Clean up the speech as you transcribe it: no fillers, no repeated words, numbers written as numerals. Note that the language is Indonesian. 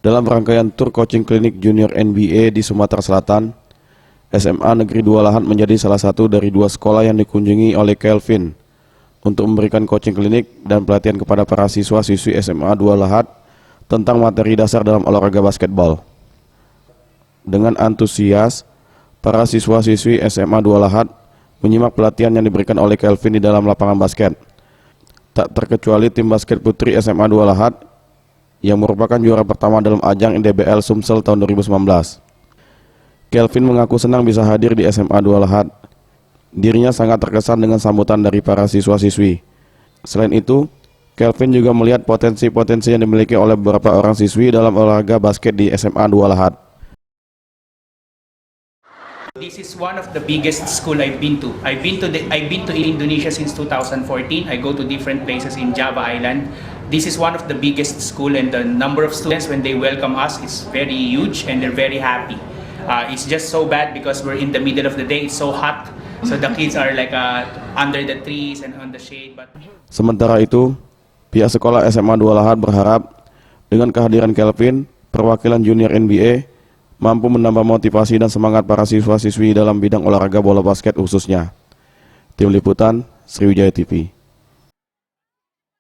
Dalam rangkaian tur coaching klinik junior NBA di Sumatera Selatan, SMA Negeri 2 Lahat menjadi salah satu dari 2 sekolah yang dikunjungi oleh Kelvin untuk memberikan coaching klinik dan pelatihan kepada para siswa-siswi SMA 2 Lahat tentang materi dasar dalam olahraga basketball. Dengan antusias, para siswa-siswi SMA 2 Lahat menyimak pelatihan yang diberikan oleh Kelvin di dalam lapangan basket. Tak terkecuali tim basket putri SMA 2 Lahat yang merupakan juara pertama dalam ajang DBL Sumsel tahun 2019. Kelvin mengaku senang bisa hadir di SMA 2 Lahat. Dirinya sangat terkesan dengan sambutan dari para siswa-siswi. Selain itu, Kelvin juga melihat potensi-potensi yang dimiliki oleh beberapa orang siswi dalam olahraga basket di SMA 2 Lahat. This is one of the biggest school I've been to. I've been to Indonesia since 2014. I go to different places in Java Island. This is one of the biggest school, and the number of students when they welcome us is very huge, and they're very happy. It's just so bad because we're in the middle of the day. It's so hot, so the kids are like under the trees and on the shade. But Sementara itu, pihak sekolah SMA 2 Lahat berharap dengan kehadiran Kelvin, perwakilan junior NBA mampu menambah motivasi dan semangat para siswa-siswi dalam bidang olahraga bola basket khususnya. Tim Liputan, Sriwijaya TV.